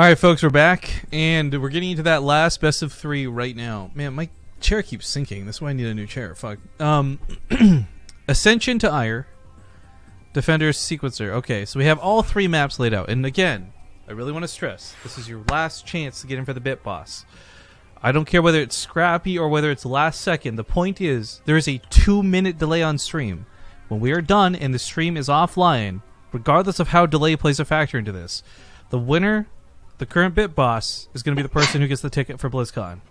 All right, folks, we're back, and we're getting into that last best of 3 right now. Man, my chair keeps sinking. That's why I need a new chair. Fuck. Ascension to Ire. Defender's Sequencer. Okay, so we have all 3 maps laid out. And again, I really want to stress, this is your last chance to get in for the Bit Boss. I don't care whether it's scrappy or whether it's last second. The point is, there is a 2-minute delay on stream. When we are done and the stream is offline, regardless of how delay plays a factor into this, the winner, the current Bit Boss, is going to be the person who gets the ticket for BlizzCon.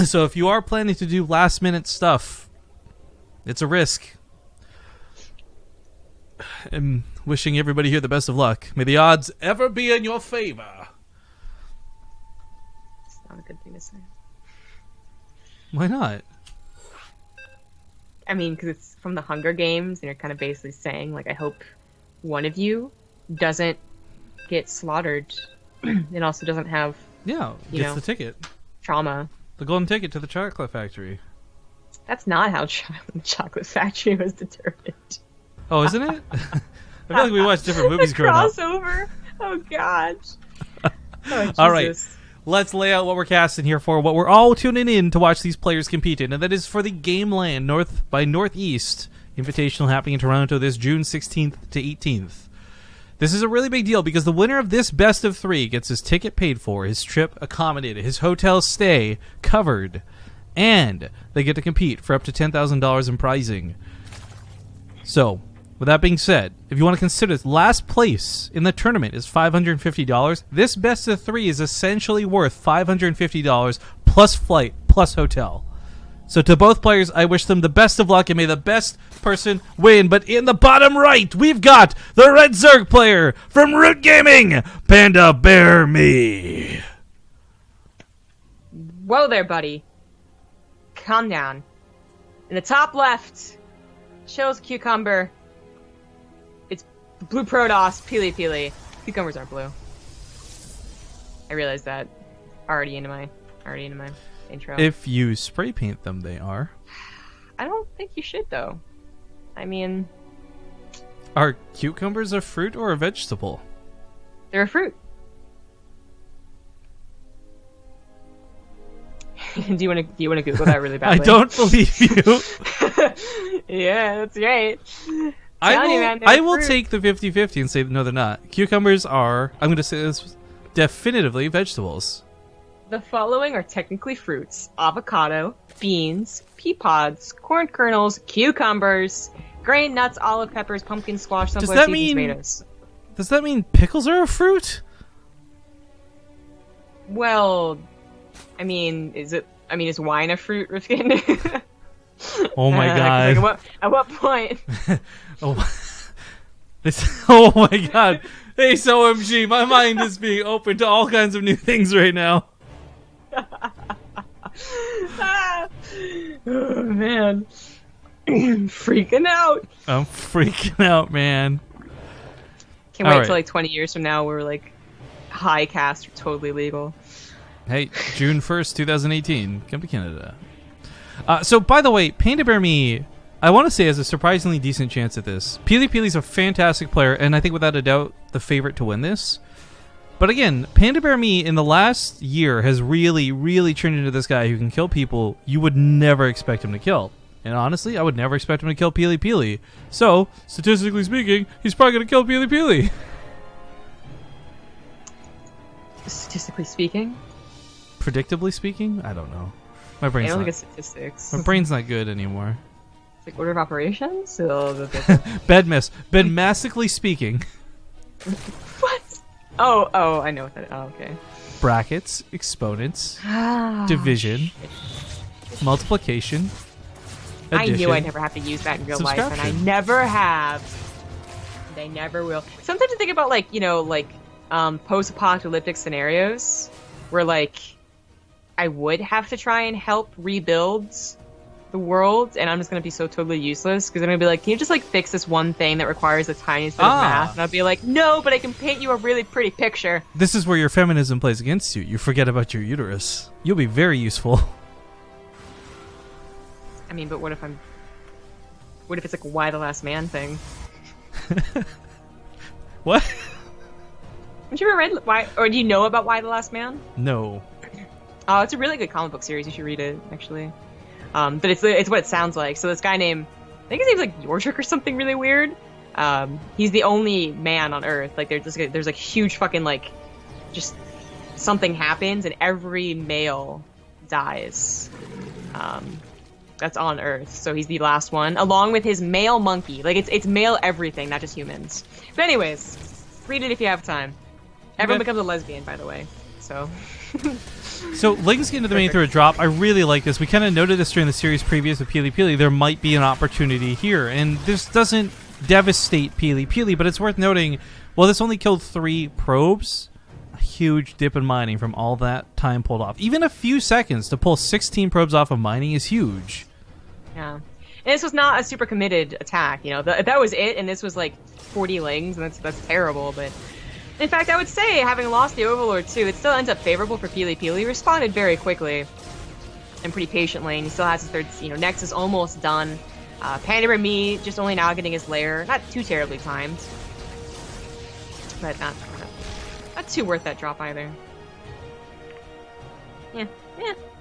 So if you are planning to do last-minute stuff, it's a risk. I'm wishing everybody here the best of luck. May the odds ever be in your favor. It's not a good thing to say. Why not? I mean, because it's from the Hunger Games, and you're kind of basically saying, like, I hope one of you doesn't get slaughtered and also doesn't have, gets the ticket. Trauma. The golden ticket to the chocolate factory. That's not how the chocolate factory was determined. Oh, isn't it? I feel like we watched different movies growing up. Crossover. Oh, gosh. Oh, all right. Let's lay out what we're casting here for, what we're all tuning in to watch these players compete in, and that is for the Gameland North by Northeast Invitational happening in Toronto this June 16th to 18th. This is a really big deal because the winner of this best of 3 gets his ticket paid for, his trip accommodated, his hotel stay covered, and they get to compete for up to $10,000 in prizing. So, with that being said, if you want to consider this, last place in the tournament is $550. This best of 3 is essentially worth $550 plus flight plus hotel. So to both players, I wish them the best of luck and may the best person win. But in the bottom right, we've got the Red Zerg player from Root Gaming, PandaBearMe. Whoa there, buddy. Calm down. In the top left, shows cucumber. It's blue Protoss, PiLiPiLi. Cucumbers aren't blue. I realized that already into my intro. If you spray paint them, they are. I don't think you should, though. I mean, are cucumbers a fruit or a vegetable? They're a fruit. Do you want to Google that really badly? I don't believe you. Yeah, that's right. I will take the 50-50 and say no, they're not. Cucumbers are, I'm going to say this, definitively vegetables. The following are technically fruits: avocado, beans, pea pods, corn kernels, cucumbers, grain, nuts, olive peppers, pumpkin, squash, sunflower seeds, and tomatoes. Does that mean pickles are a fruit? Well, I mean, is wine a fruit, Rifkin? Oh my god. Like at what point? Oh my god. Hey, so OMG, my mind is being open to all kinds of new things right now. Oh man. Freaking out. I'm freaking out, man. Can't wait till like 20 years from now we're like high cast are totally legal. Hey, June 1st, 2018. Come to Canada. So, by the way, PandaBearMe, I want to say, has a surprisingly decent chance at this. PiLiPiLi's a fantastic player, and I think without a doubt the favorite to win this. But again, PandaBearMe in the last year has really, really turned into this guy who can kill people you would never expect him to kill. And honestly, I would never expect him to kill PiLiPiLi. So, statistically speaking, he's probably going to kill PiLiPiLi. Statistically speaking? Predictably speaking? I don't know. My brain's I don't think it's statistics. My brain's not good anymore. It's like order of operations? Bedmastically speaking. What? Oh, I know what that is. Oh, okay. Brackets, exponents, division, multiplication, addition. I knew I'd never have to use that in real life, and I never have. And I never will. Sometimes I think about, like, post-apocalyptic scenarios where, like, I would have to try and help rebuild the world, and I'm just going to be so totally useless, because I'm going to be like, can you just, like, fix this one thing that requires the tiniest bit of math? And I'll be like, no, but I can paint you a really pretty picture. This is where your feminism plays against you. You forget about your uterus. You'll be very useful. I mean, but what if it's like a why the last man thing? What? Have you ever read Why, or do you know about Why the Last Man? No. Oh, it's a really good comic book series. You should read it, actually. But it's what it sounds like. So this guy named, I think his name's like Yordrick or something really weird. He's the only man on Earth. Like there's like huge fucking like, just something happens and every male dies. That's on Earth. So he's the last one, along with his male monkey. Like it's male everything, not just humans. But anyways, read it if you have time. Everyone becomes a lesbian, by the way. So. So, links into the main through a drop. I really like this. We kind of noted this during the series previous with PiLiPiLi. There might be an opportunity here, and this doesn't devastate PiLiPiLi, but it's worth noting, well, this only killed 3 probes. A huge dip in mining from all that time pulled off. Even a few seconds to pull 16 probes off of mining is huge. Yeah. And this was not a super committed attack, you know. That was it, and this was like 40 lings, and that's terrible, but... In fact, I would say, having lost the Overlord too, it still ends up favorable for PiLiPiLi. He responded very quickly and pretty patiently, and he still has his third, Nexus almost done. PandaBearMe just only now getting his lair. Not too terribly timed. But not too worth that drop either. Yeah,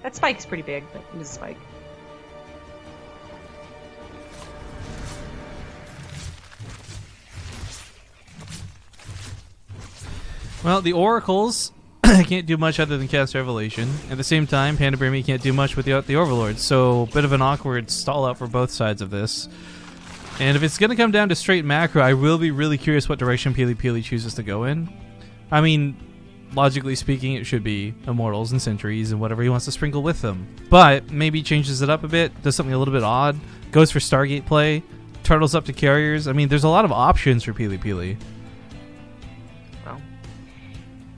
that spike is pretty big, but it is a spike. Well, the Oracles can't do much other than cast Revelation. At the same time, PandaBearMe can't do much without the Overlord, so bit of an awkward stall out for both sides of this. And if it's going to come down to straight macro, I will be really curious what direction PiLiPiLi chooses to go in. I mean, logically speaking, it should be Immortals and Sentries and whatever he wants to sprinkle with them. But maybe changes it up a bit, does something a little bit odd, goes for Stargate play, turtles up to Carriers. I mean, there's a lot of options for PiLiPiLi.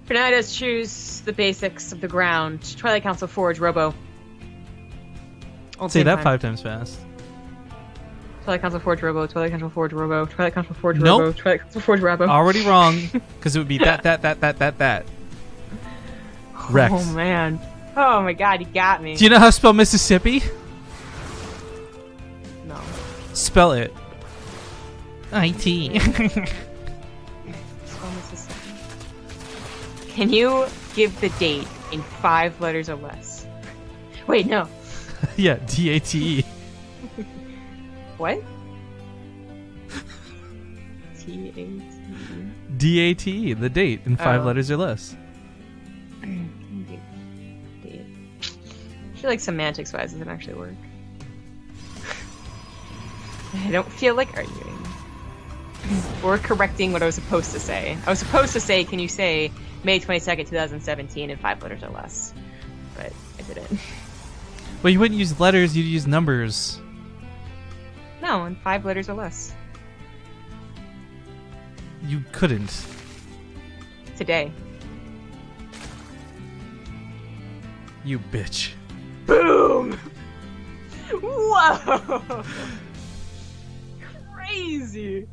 For now, let's choose the basics of the ground. Twilight Council Forge, Robo. Say that 5 times fast. Twilight Council Forge, Robo. Twilight Council Forge, Robo. Twilight Council Forge, Nope. Robo. Twilight Council Forge, Robo. Already wrong, because it would be that. Rex. Oh, man. Oh, my God, you got me. Do you know how to spell Mississippi? No. Spell it. IT. Can you give the date in 5 letters or less? Wait, no. Yeah, DATE. What? T-A-T-E. DATE, the date in 5 letters or less. I feel like semantics-wise doesn't actually work. I don't feel like arguing. Or correcting what I was supposed to say. I was supposed to say, can you say May 22nd, 2017 in 5 letters or less? But I didn't. Well, you wouldn't use letters, you'd use numbers. No, in 5 letters or less. You couldn't. Today. You bitch. Boom! Whoa! Crazy!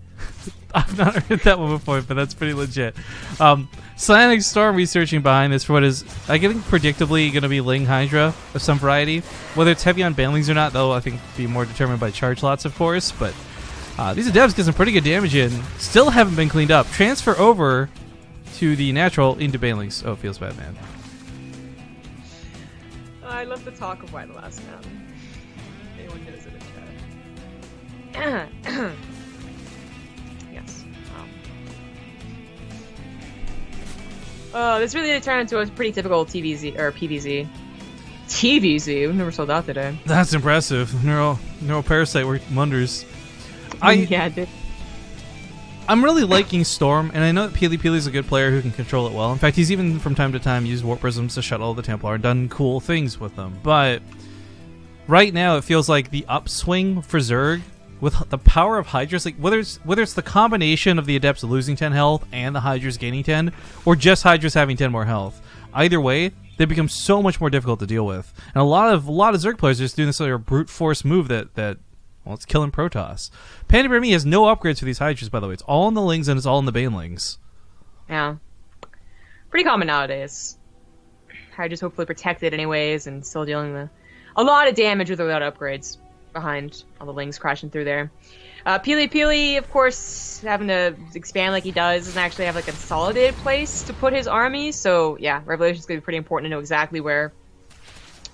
I've not heard that one before, but that's pretty legit. Cyanic Storm researching behind this for what is, I think, predictably going to be Ling Hydra of some variety. Whether it's heavy on banlings or not, though, I think be more determined by charge lots, of course. But these adepts get some pretty good damage in. Still haven't been cleaned up. Transfer over to the natural into banlings. Oh, it feels bad, man. I love the talk of Why the Last Man. Anyone knows it in chat. Yes. This really did turn into a pretty typical TvZ or PvZ. TvZ? We've never saw that today. That's impressive. Neural parasite worked wonders. Yeah, it did. I'm really liking Storm, and I know that PiLiPiLi is a good player who can control it well. In fact, he's even from time to time used Warp Prisms to shuttle the Templar and done cool things with them. But right now, it feels like the upswing for Zerg with the power of Hydras, like whether it's the combination of the Adepts losing 10 health and the Hydras gaining 10, or just Hydras having 10 more health. Either way, they become so much more difficult to deal with. And a lot of Zerg players are just doing this like a brute force move that well, it's killing Protoss. PandaBearMe has no upgrades for these Hydras, by the way. It's all in the Lings and it's all in the Banelings. Yeah. Pretty common nowadays. Hydra's hopefully protected anyways and still dealing with a lot of damage with without upgrades behind all the Lings crashing through there. PiLiPiLi, of course, having to expand like he does, doesn't actually have like a consolidated place to put his army. So yeah, Revelation's gonna be pretty important to know exactly where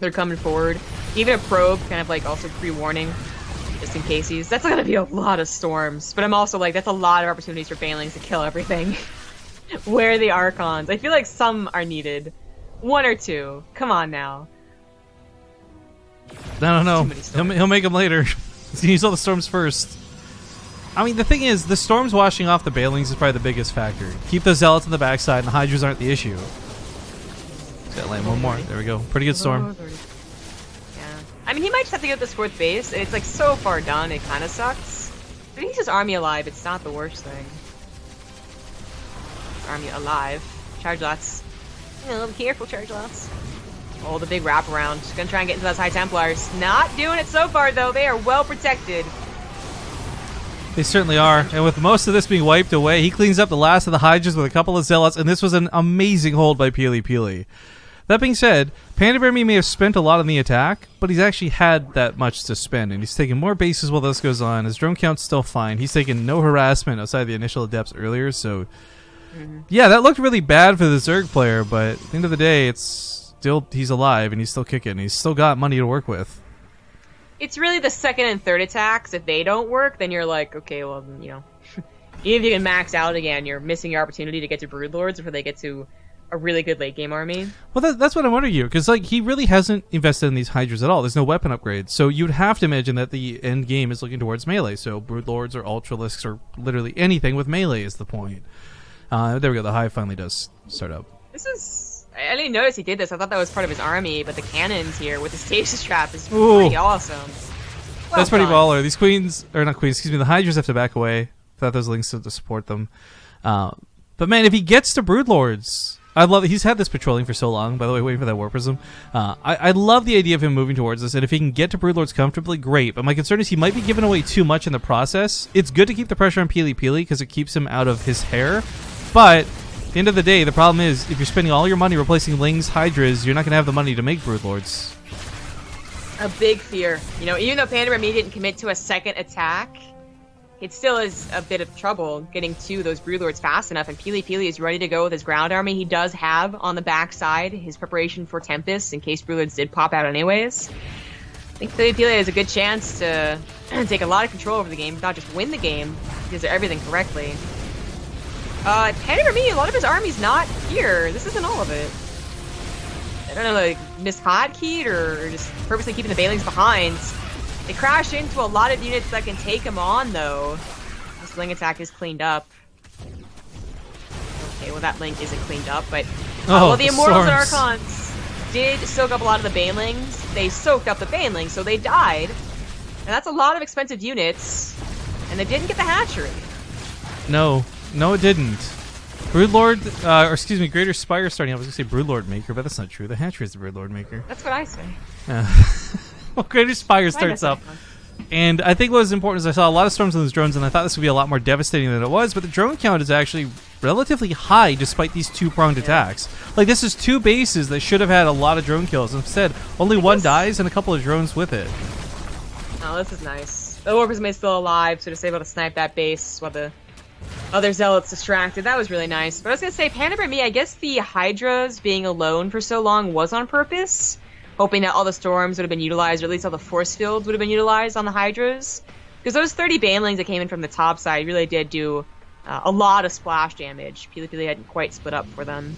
they're coming forward. Even a probe, kind of like also pre-warning, just in case he's. That's gonna be a lot of storms. But I'm also like, that's a lot of opportunities for Banelings to kill everything. Where are the Archons? I feel like some are needed. 1 or 2. Come on now. I don't know. He'll make them later. He's gonna use all the storms first. I mean, the thing is, the storms washing off the Banelings is probably the biggest factor. Keep the Zealots on the backside, and the Hydras aren't the issue. Just gotta land one more. There we go. Pretty good storm. Yeah. I mean, he might just have to get this 4th base, and it's like so far done, it kind of sucks. But he's his army alive, it's not the worst thing. Army alive. Charge lots. Oh, be careful, charge lots. Oh, the big wraparound. Just gonna try and get into those High Templars. Not doing it so far, though. They are well protected. They certainly are. And with most of this being wiped away, he cleans up the last of the Hydras with a couple of Zealots, and this was an amazing hold by PiLiPiLi. That being said, PandaBearMe may have spent a lot on the attack, but he's actually had that much to spend, and he's taking more bases while this goes on. His drone count's still fine. He's taken no harassment outside the initial adepts earlier, so... Yeah, that looked really bad for the Zerg player, but at the end of the day, it's still he's alive, and he's still kicking. He's still got money to work with. It's really the 2nd and 3rd attacks. If they don't work, then you're like, okay, well, you know, even if you can max out again, you're missing your opportunity to get to Broodlords before they get to a really good late game army. Well, that's what I'm wondering you, because like he really hasn't invested in these Hydras at all. There's no weapon upgrades, so you'd have to imagine that the end game is looking towards melee. So Broodlords or Ultralisks or literally anything with melee is the point. There we go. The Hive finally does start up. This is. I didn't notice he did this. I thought that was part of his army, but the cannons here with the stasis trap is pretty awesome. Well That's pretty done. baller. These queens, or not queens, excuse me, the Hydras have to back away without those links to support them. But man, if he gets to Broodlords, I love it. He's had this patrolling for so long, by the way, waiting for that War Prism. I love the idea of him moving towards this, and if he can get to Broodlords comfortably, great. But my concern is he might be giving away too much in the process. It's good to keep the pressure on PiLiPiLi because it keeps him out of his hair, but at the end of the day, the problem is if you're spending all your money replacing Lings, Hydras, you're not going to have the money to make Broodlords. A big fear. You know, even though PandaBearMe didn't commit to a 2nd attack, it still is a bit of trouble getting to those Broodlords fast enough, and PiLiPiLi is ready to go with his ground army. He does have on the backside his preparation for Tempest in case Broodlords did pop out anyways. I think PiLiPiLi has a good chance to take a lot of control over the game, not just win the game, because they're everything correctly. PandaBearMe, a lot of his army's not here. This isn't all of it. I don't know, like, mis-hotkeyed or just purposely keeping the Banelings behind. They crash into a lot of units that can take him on, though. This Ling attack is cleaned up. Okay, well, that Ling isn't cleaned up, but... well, the Immortals and Archons did soak up a lot of the Banelings. They soaked up the Banelings, so they died. And that's a lot of expensive units. And they didn't get the hatchery. No, it didn't. Broodlord, or excuse me, Greater Spire starting up. I was going to say Broodlord Maker, but that's not true. The Hatchery is the Broodlord Maker. That's what I say. Well, Greater Spire starts up. And I think what was important is I saw a lot of storms on those drones, and I thought this would be a lot more devastating than it was, but the drone count is actually relatively high despite these two-pronged attacks. Like, this is 2 bases that should have had a lot of drone kills. Instead, only 1 dies and a couple of drones with it. Oh, this is nice. The War Prism is still alive, so just able to snipe that base while the other Zealots distracted. That was really nice. But I was going to say, PandaBearMe, I guess the Hydras being alone for so long was on purpose, hoping that all the storms would have been utilized, or at least all the force fields would have been utilized on the Hydras. Because those 30 Banelings that came in from the top side really did do a lot of splash damage. PiLiPiLi hadn't quite split up for them.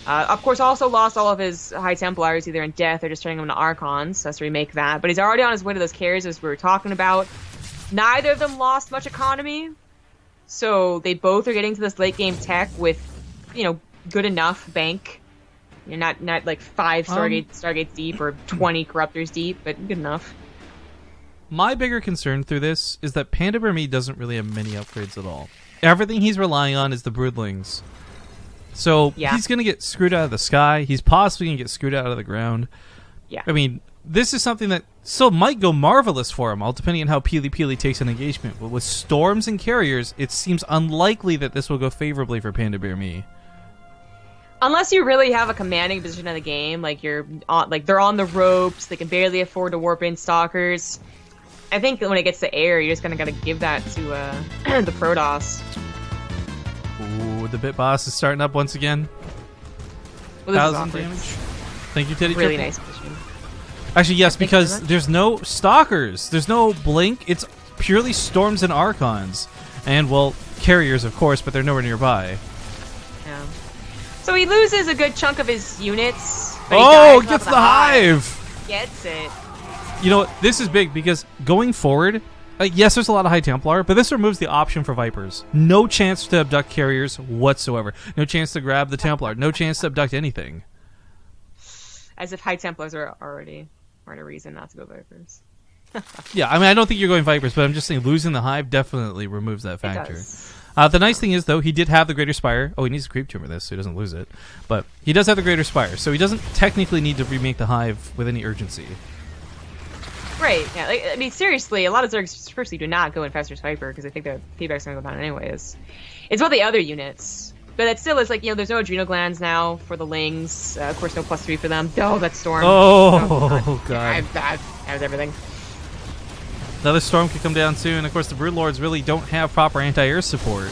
Of course, also lost all of his High Templars, either in death or just turning them into Archons, so has to remake that. But he's already on his way to those carriers, as we were talking about. Neither of them lost much economy. So they both are getting to this late game tech with, you know, good enough bank. You're not like 5 Stargates deep or 20 Corruptors deep, but good enough. My bigger concern through this is that PandaBearMe doesn't really have many upgrades at all. Everything he's relying on is the Broodlings. So he's going to get screwed out of the sky. He's possibly going to get screwed out of the ground. Yeah. I mean, this is something that still might go marvelous for him, all depending on how PiLiPiLi takes an engagement. But with storms and carriers, it seems unlikely that this will go favorably for PandaBearMe. Unless you really have a commanding position in the game, like you're on, like they're on the ropes, they can barely afford to warp in stalkers. I think when it gets to air, you're just gonna gotta give that to the Protoss. Ooh, the Bit Boss is starting up once again. Well, this 1,000 is damage. Thank you, Teddy. really Triple. nice position. Actually, yes, Thank you very because much. there's no Stalkers. There's no Blink. It's purely Storms and Archons. And, well, Carriers, of course, but they're nowhere nearby. Yeah. So he loses a good chunk of his units. But he Oh, dies off gets of the Hive! Gets it. You know what? This is big because going forward, yes, there's a lot of High Templar, but this removes the option for Vipers. No chance to abduct Carriers whatsoever. No chance to grab the Templar. No chance to abduct anything. As if High Templars aren't a reason not to go Vipers. Yeah, I mean, I don't think you're going Vipers, but I'm just saying losing the Hive definitely removes that It factor. does. The nice thing is, though, he did have the Greater Spire. Oh, he needs a Creep Tumor this, so he doesn't lose it. But he does have the Greater Spire, so he doesn't technically need to remake the Hive with any urgency. Right, yeah. Like, I mean, seriously, a lot of Zergs firstly do not go Infestor's Viper because I think the feedback's going to go down anyways. It's about the other units. But it still is like, there's no Adrenal Glands now for the Lings. Of course, no +3 for them. Oh, that Storm. Oh, God. I have everything. Another Storm could come down soon. Of course, the Broodlords really don't have proper anti-air support.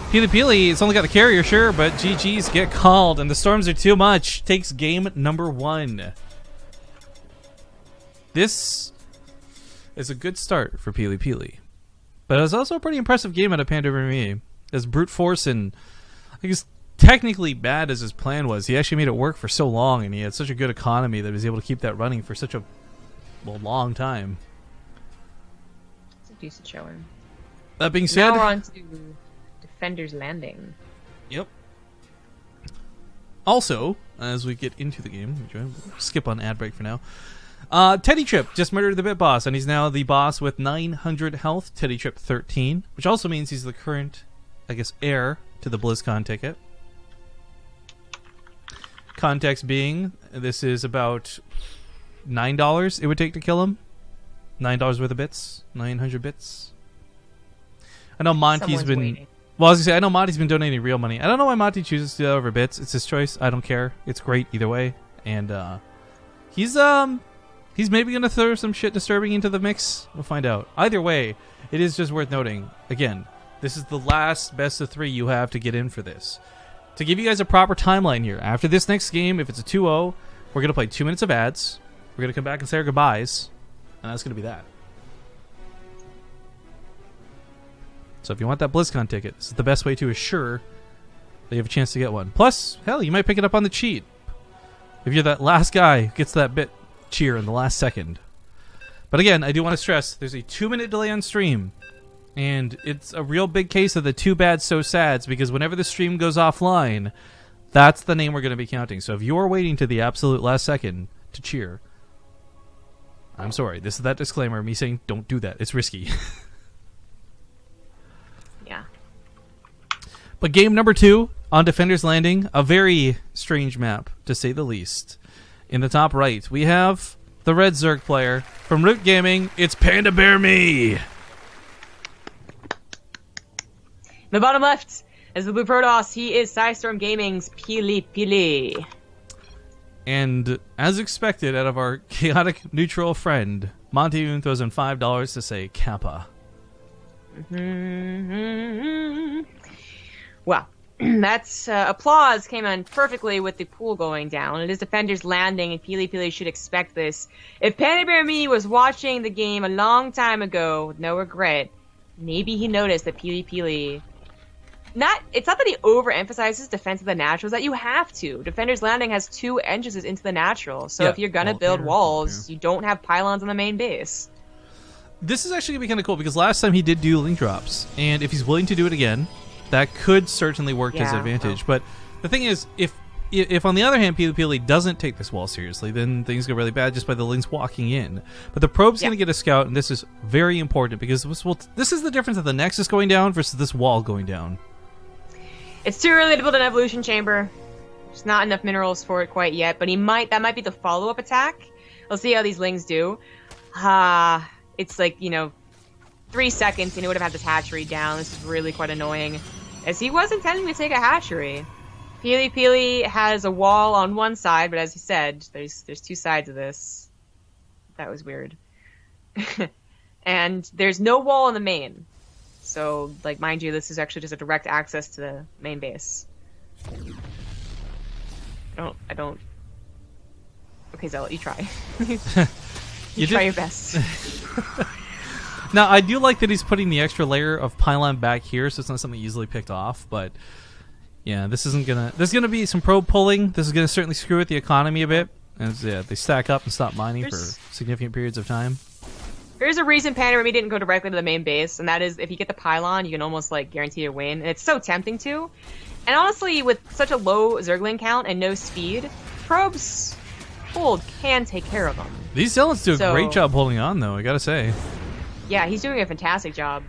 PiLiPiLi, it's only got the Carrier, sure, but GGs get called, and the Storms are too much. Takes game number 1. This is a good start for PiLiPiLi. But it was also a pretty impressive game out of PandaBearMe. As brute force and I guess technically bad as his plan was, he actually made it work for so long, and he had such a good economy that he was able to keep that running for such a long time. It's a decent showing. That being said, Now we're on to Defender's Landing. Yep. Also, as we get into the game, we'll skip on ad break for now. Teddy Trip just murdered the Bit Boss, and he's now the boss with 900 health. Teddy Trip 13, which also means he's the current, I guess, heir to the BlizzCon ticket. Context being, this is about $9 it would take to kill him. $9 worth of bits. 900 bits. I know Monty's Someone's been... waiting. Well, I was going to say, I know Monty's been donating real money. I don't know why Monty chooses to do that over bits. It's his choice. I don't care. It's great either way. And he's maybe going to throw some shit disturbing into the mix. We'll find out. Either way, it is just worth noting. Again, this is the last best of 3 you have to get in for this. To give you guys a proper timeline here, after this next game, if it's a 2-0, we're going to play 2 minutes of ads. We're going to come back and say our goodbyes. And that's going to be that. So if you want that BlizzCon ticket, this is the best way to assure that you have a chance to get one. Plus, hell, you might pick it up on the cheat. If you're that last guy who gets that bit cheer in the last second. But again, I do want to stress, there's a 2-minute delay on stream. And it's a real big case of the too bad, so sads, because whenever the stream goes offline, that's the name we're going to be counting. So if you're waiting to the absolute last second to cheer, I'm sorry. This is that disclaimer, me saying don't do that. It's risky. Yeah. But game number 2 on Defender's Landing, a very strange map, to say the least. In the top right, we have the Red Zerg player. From Root Gaming, it's PandaBearMe. In the bottom left, as the Blue Protoss, he is Psystorm Gaming's PiLiPiLi. And as expected out of our chaotic neutral friend, Monty Moon throws in $5 to say Kappa. Well, that's applause came on perfectly with the pool going down. It is Defender's Landing, and PiLiPiLi should expect this. If PandaBearMe was watching the game a long time ago with no regret, maybe he noticed that PiLiPiLi... It's not that he overemphasizes defense of the natural, it's that you have to. Defender's Landing has 2 entrances into the natural, so Yeah, if you're gonna build walls, you don't have pylons on the main base. This is actually going to be kind of cool, because last time he did do link drops, and if he's willing to do it again, that could certainly work to his Yeah, advantage. But the thing is, if on the other hand PiLiPiLi doesn't take this wall seriously, then things go really bad just by the links walking in. But the probe's going to get a scout, and this is very important, because this is the difference of the Nexus going down versus this wall going down. It's too early to build an evolution chamber. There's not enough minerals for it quite yet, but that might be the follow-up attack. We'll see how these lings do. It's like, 3 seconds and he would have had this hatchery down. This is really quite annoying, as he was intending to take a hatchery. PiLiPiLi has a wall on one side, but as you said, there's 2 sides of this. That was weird. And there's no wall in the main. So, like, mind you, this is actually just a direct access to the main base. I don't... Okay, Zealot, you try. you try your best. Now, I do like that he's putting the extra layer of pylon back here, so it's not something easily picked off, but... Yeah, this isn't gonna... There's gonna be some probe pulling. This is gonna certainly screw with the economy a bit. As yeah, they stack up and stop mining for significant periods of time. There's a reason PandaBearMe didn't go directly to the main base, and that is if you get the pylon, you can almost like guarantee a win. And it's so tempting to. And honestly, with such a low Zergling count and no speed, probes hold can take care of them. These Zealots do a great job holding on, though, I gotta say. Yeah, he's doing a fantastic job.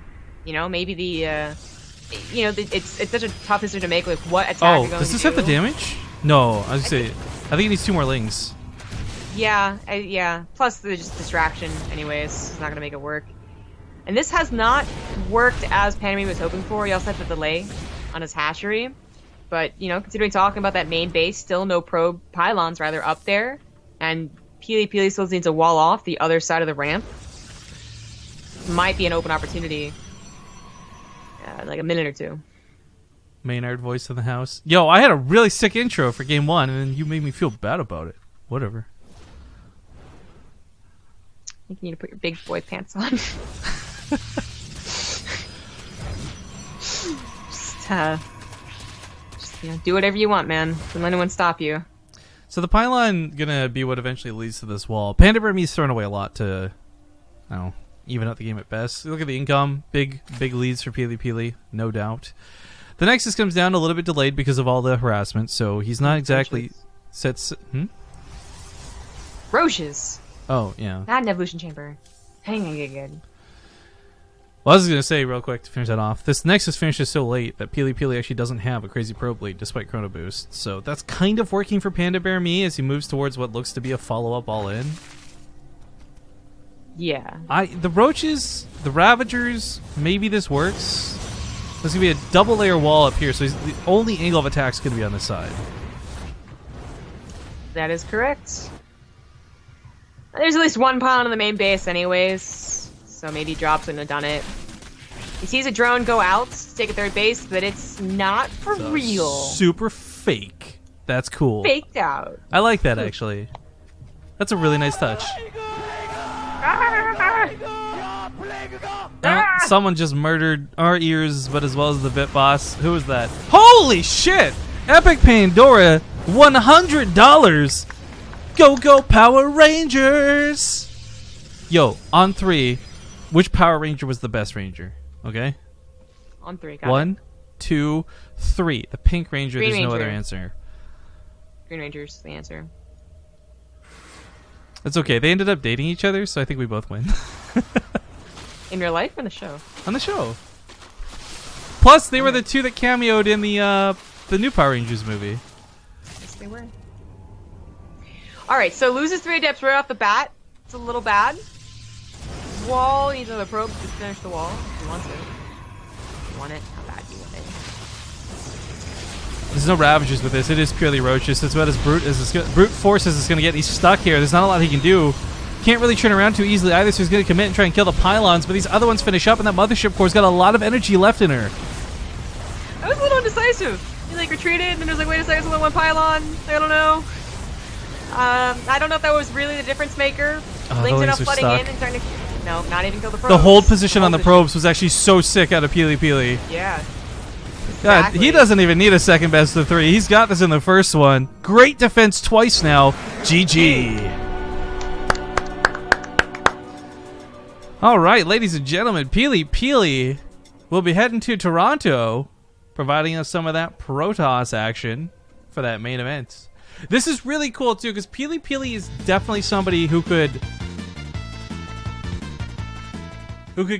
You know, maybe the... you know, it's such a tough decision to make with what attack you're going to do. Does this have the damage? No, I was gonna say... I think it needs 2 more lings. Yeah, yeah. Plus, the just distraction, anyways. It's not going to make it work. And this has not worked as PandaBearMe was hoping for. He also had the delay on his hatchery. But, you know, considering talking about that main base, still no probe pylons, rather, up there. And PiLiPiLi still needs a wall off the other side of the ramp. Might be an open opportunity. Like a minute or two. Maynard voice in the house. Yo, I had a really sick intro for game 1, and then you made me feel bad about it. Whatever. I think you need to put your big boy pants on. just you know, do whatever you want, man. Don't let anyone stop you. So the pylon gonna be what eventually leads to this wall. PandaBearMe's thrown away a lot to, I don't know, even out the game at best. Look at the income. Big leads for PiLiPiLi, no doubt. The Nexus comes down a little bit delayed because of all the harassment, so he's not exactly set... Roches. Oh, yeah. Not an evolution chamber. Hang on, good. Well, I was going to say real quick to finish that off, this Nexus finishes so late that PiLiPiLi actually doesn't have a crazy probe lead despite Chrono Boost, so that's kind of working for PandaBearMe as he moves towards what looks to be a follow-up all-in. Yeah. The Roaches, the Ravagers, maybe this works. There's going to be a double layer wall up here, so the only angle of attack is going to be on this side. That is correct. There's at least one pylon on the main base anyways, so maybe Drops wouldn't have done it. He sees a drone go out to take a third base, but it's not for real. Super fake. That's cool. Faked out. I like that, actually. That's a really nice touch. Someone just murdered our ears, but as well as the Bit Boss. Who was that? Holy shit! Epic Pandora, $100! Go Power Rangers! Yo, on 3, which Power Ranger was the best Ranger? Okay? On 3, got 1, 2, 3. The Pink Ranger, Green there's Ranger. no other answer. Green Ranger's the answer. It's okay. They ended up dating each other, so I think we both win. In real life or in the show? On the show. Plus, they were the 2 that cameoed in the new Power Rangers movie. Yes, they were. Alright, so loses 3 adepts right off the bat. It's a little bad. Wall needs another probe to finish the wall. He wants it. You want it? How bad do you want it? There's no Ravagers with this. It is purely Roaches. That's about as brute force as it's going to get. He's stuck here. There's not a lot he can do. Can't really turn around too easily either, so he's going to commit and try and kill the pylons, but these other ones finish up, and that Mothership Core's got a lot of energy left in her. That was a little indecisive. He like retreated, and then was like, wait a second, there's only one pylon. I don't know. I don't know if that was really the difference maker. Link's enough flooding in and trying to... No, not even kill the probes. The hold position on the probes was actually so sick out of PiLiPiLi. Yeah. God, Exactly. he doesn't even need a second best of 3. He's got this in the first one. Great defense twice now. GG. All right, ladies and gentlemen, PiLiPiLi will be heading to Toronto, providing us some of that Protoss action for that main event. This is really cool, too, because PiLiPiLi is definitely somebody who could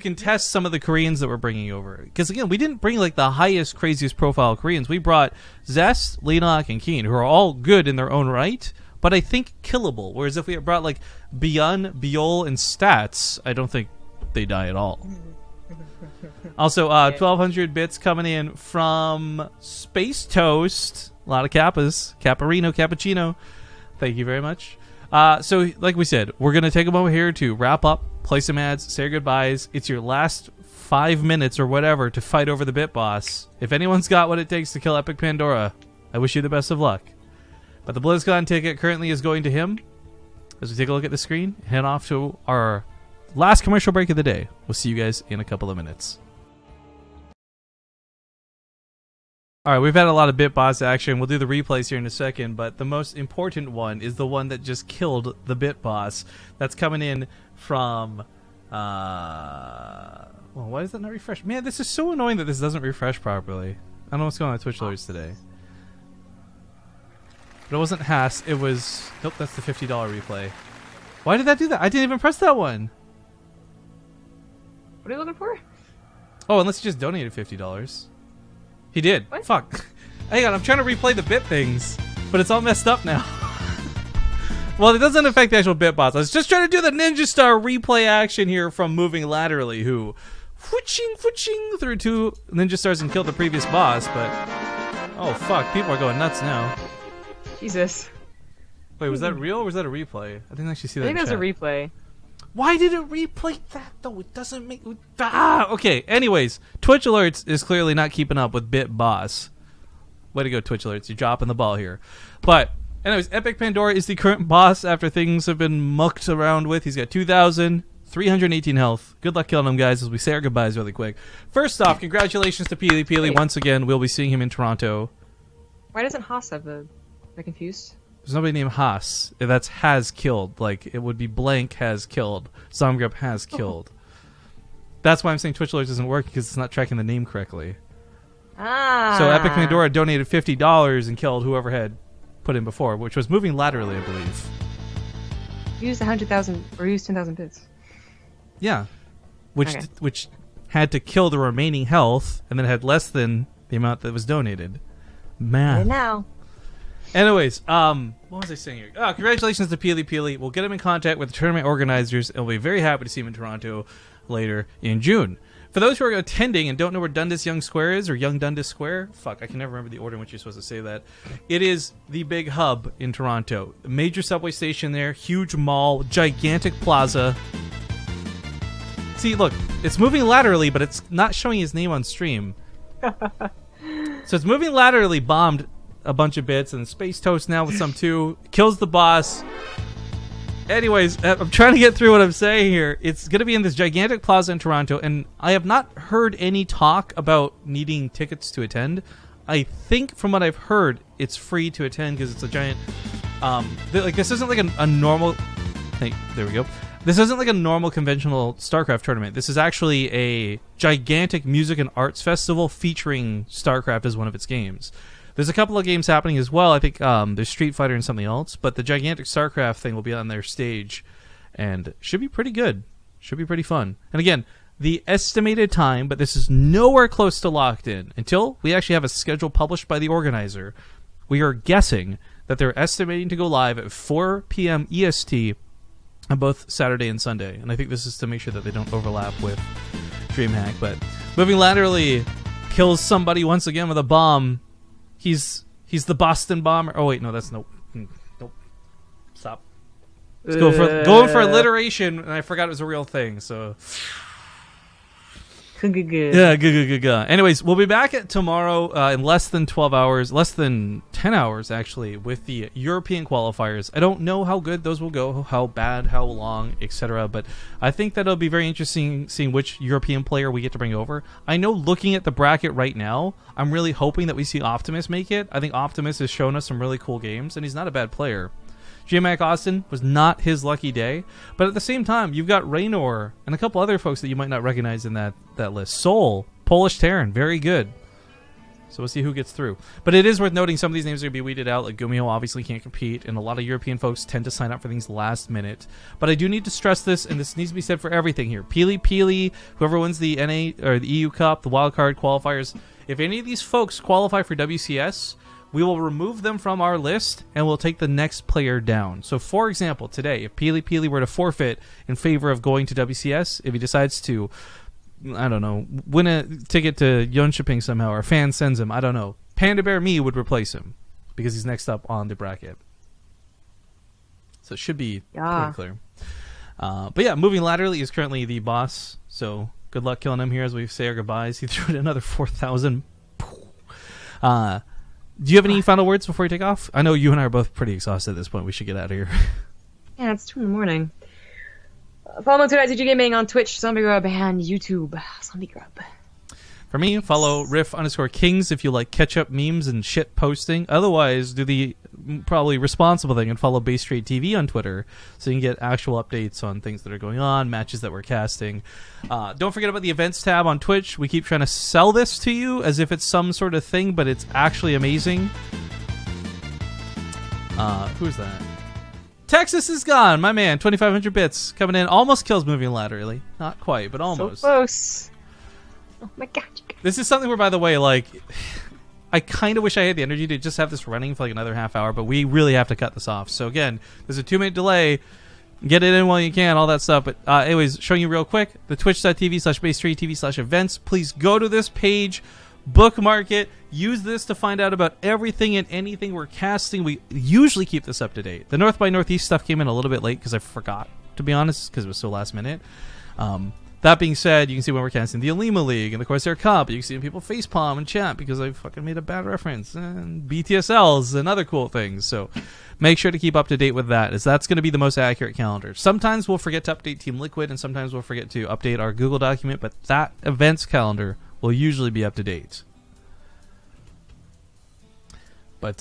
contest some of the Koreans that we're bringing over. Because, again, we didn't bring, like, the highest, craziest profile Koreans. We brought Zest, Leenock, and Keen, who are all good in their own right, but I think killable. Whereas if we had brought, like, Bion, Biol, and Stats, I don't think they die at all. Also, 1,200 bits coming in from Space Toast. A lot of Kappas. Caparino, Cappuccino. Thank you very much. So, like we said, we're going to take a moment here to wrap up, play some ads, say your goodbyes. It's your last 5 minutes or whatever to fight over the Bit Boss. If anyone's got what it takes to kill Epic Pandora, I wish you the best of luck. But the BlizzCon ticket currently is going to him. As we take a look at the screen, head off to our last commercial break of the day. We'll see you guys in a couple of minutes. Alright, we've had a lot of Bit Boss action. We'll do the replays here in a second, but the most important one is the one that just killed the Bit Boss. That's coming in from... well, why does that not refresh? Man, this is so annoying that this doesn't refresh properly. I don't know what's going on with Twitch alerts today. But it wasn't Haas, it was... Nope, that's the $50 replay. Why did that do that? I didn't even press that one. What are you looking for? Oh, unless he just donated $50. He did. What? Fuck. Hang on, I'm trying to replay the bit things, but it's all messed up now. Well, it doesn't affect the actual Bit Boss. I was just trying to do the Ninja Star replay action here from moving laterally, who fooching through 2 Ninja Stars and killed the previous boss, but... Oh, fuck. People are going nuts now. Jesus. Wait, was that real or was that a replay? I didn't actually see that. I think in that was chat. a replay. Why did it replay that, though? It doesn't make... Okay, anyways. Twitch Alerts is clearly not keeping up with Bit Boss. Way to go, Twitch Alerts. You're dropping the ball here. But, anyways, Epic Pandora is the current boss after things have been mucked around with. He's got 2,318 health. Good luck killing him, guys, as we say our goodbyes really quick. First off, congratulations to PiLiPiLi. Once again, we'll be seeing him in Toronto. Why doesn't Haas have the... Am I confused? There's nobody named Haas. That's has killed. Like, it would be blank has killed. Zomgrub has killed. That's why I'm saying Twitch Alerts doesn't work, because it's not tracking the name correctly. Ah. So Epic Pandora donated $50 and killed whoever had put in before, which was moving laterally, I believe. Used 100,000 or used 10,000 bits. Yeah. Which Okay. which had to kill the remaining health, and then had less than the amount that was donated. Math. And now. Anyways, what was I saying here? Oh, congratulations to PiLiPiLi. We'll get him in contact with the tournament organizers, and we'll be very happy to see him in Toronto later in June. For those who are attending and don't know where Dundas Young Square is, or Young Dundas Square, fuck, I can never remember the order in which you're supposed to say that. It is the big hub in Toronto. A major subway station there, huge mall, gigantic plaza. See, look, it's moving laterally, but it's not showing his name on stream. So it's moving laterally, bombed a bunch of bits, and Space Toast now with some too. Kills the boss. Anyways, I'm trying to get through what I'm saying here. It's going to be in this gigantic plaza in Toronto, and I have not heard any talk about needing tickets to attend. I think from what I've heard, it's free to attend because it's a giant... like, this isn't like a normal... Hey, there we go. This isn't like a normal conventional StarCraft tournament. This is actually a gigantic music and arts festival featuring StarCraft as one of its games. There's a couple of games happening as well. I think there's Street Fighter and something else, but the gigantic StarCraft thing will be on their stage, and should be pretty good. Should be pretty fun. And again, the estimated time, but this is nowhere close to locked in until we actually have a schedule published by the organizer. We are guessing that they're estimating to go live at 4 p.m. EST on both Saturday and Sunday, and I think this is to make sure that they don't overlap with DreamHack. But moving laterally, kills somebody once again with a bomb. He's the Boston bomber. Oh wait, no, that's nope. Stop. Let's going for alliteration, and I forgot it was a real thing. So yeah, good. Anyways, we'll be back at tomorrow in less than 12 hours, less than 10 hours actually, with the European qualifiers. I don't know how good those will go, how bad, how long, etc. But I think that it'll be very interesting seeing which European player we get to bring over. I know looking at the bracket right now, I'm really hoping that we see Optimus make it. I think Optimus has shown us some really cool games, and he's not a bad player. J-Mac Austin was not his lucky day, but at the same time, you've got Raynor and a couple other folks that you might not recognize in that list. Soul, Polish Terran, very good. So we'll see who gets through. But it is worth noting some of these names are going to be weeded out. Like Gumiho obviously can't compete, and a lot of European folks tend to sign up for things last minute. But I do need to stress this, and this needs to be said for everything here. PiLiPiLi, whoever wins the NA or the EU Cup, the wildcard qualifiers, if any of these folks qualify for WCS, we will remove them from our list, and we'll take the next player down. So, for example, today, if PiLiPiLi were to forfeit in favor of going to WCS, if he decides to, I don't know, win a ticket to Jönköping somehow, or a fan sends him, I don't know, PandaBearMe would replace him, because he's next up on the bracket. So it should be Yeah. pretty clear. But yeah, moving laterally is currently the boss. So good luck killing him here as we say our goodbyes. He threw in another 4,000. Do you have any final words before you take off? I know you and I are both pretty exhausted at this point. We should get out of here. Yeah, it's 2 in the morning. Follow me at Gaming on Twitch, Zombie Grub, and YouTube, Zombie Grub. For me, follow Riff_Kings if you like catch-up memes and shit posting. Otherwise, do the probably responsible thing and follow BaseTradeTV on Twitter so you can get actual updates on things that are going on, matches that we're casting. Don't forget about the events tab on Twitch. We keep trying to sell this to you as if it's some sort of thing, but it's actually amazing. Who's that? Texas is gone, my man. 2,500 bits coming in. Almost kills moving laterally. Not quite, but almost. So close. Oh my god. This is something where, by the way, like, I kind of wish I had the energy to just have this running for like another half hour, but we really have to cut this off. So again, there's a 2-minute delay. Get it in while you can, all that stuff. But anyways, showing you real quick, the twitch.tv/BaseTradeTV/events. Please go to this page, bookmark it, use this to find out about everything and anything we're casting. We usually keep this up to date. The North by Northeast stuff came in a little bit late because I forgot, to be honest, because it was so last minute. That being said, you can see when we're casting the Alima League and the Corsair Cup. You can see people facepalm and chat because I fucking made a bad reference. And BTSLs and other cool things. So make sure to keep up to date with that, as that's going to be the most accurate calendar. Sometimes we'll forget to update Team Liquid, and sometimes we'll forget to update our Google document, but that events calendar will usually be up to date. But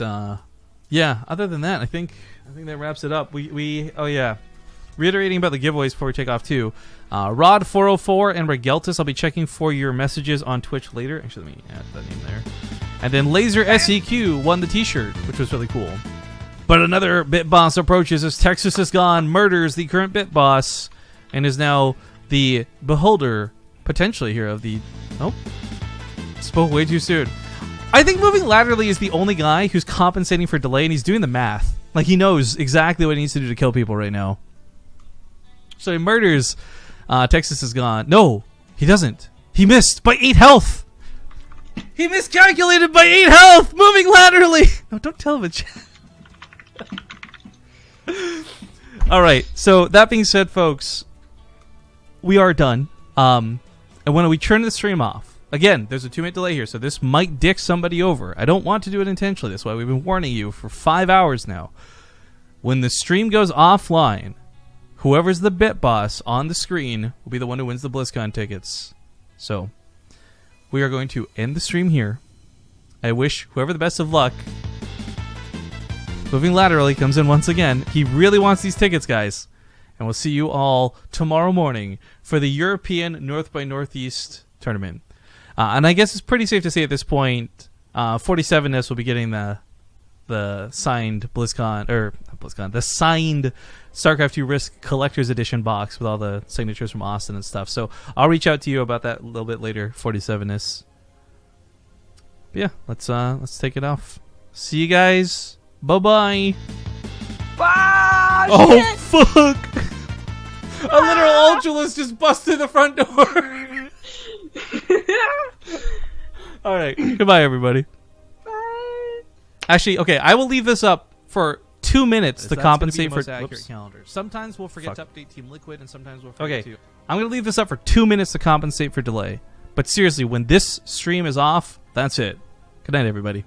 yeah, other than that, I think that wraps it up. Oh yeah. Reiterating about the giveaways before we take off too. Rod404 and Regeltus, I'll be checking for your messages on Twitch later. Actually, let me add that name there. And then Laser SEQ won the t-shirt, which was really cool. But another Bit Boss approaches as Texas is gone, murders the current Bit Boss, and is now the beholder, potentially here, of the... Oh. Spoke way too soon. I think moving laterally is the only guy who's compensating for delay, and he's doing the math. Like, he knows exactly what he needs to do to kill people right now. So he murders. Texas is gone. No, he doesn't. He missed by 8 health. He miscalculated by 8 health. Moving laterally. No, don't tell him a chat. All right. So that being said, folks, we are done. And when we turn the stream off, again, there's a 2-minute delay here, so this might dick somebody over. I don't want to do it intentionally. That's why we've been warning you for 5 hours now. When the stream goes offline, whoever's the Bit Boss on the screen will be the one who wins the BlizzCon tickets. So, we are going to end the stream here. I wish whoever the best of luck. Moving laterally comes in once again. He really wants these tickets, guys. And we'll see you all tomorrow morning for the European North by Northeast tournament. And I guess it's pretty safe to say at this point, 47ness will be getting the signed BlizzCon, or not BlizzCon, the signed StarCraft 2 Risk Collector's Edition box with all the signatures from Austin and stuff. So I'll reach out to you about that a little bit later, 47ness. But yeah, let's take it off. See you guys. Bye-bye. Ah, oh, shit! Fuck! A literal Ultralist just busted the front door. Alright, goodbye everybody. Bye. Actually, okay, I will leave this up for 2 minutes to compensate for accurate calendar. Sometimes we'll forget Fuck. to update Team Liquid, and sometimes we'll forget to. I'm going to leave this up for 2 minutes to compensate for delay. But seriously, when this stream is off, that's it. Good night, everybody.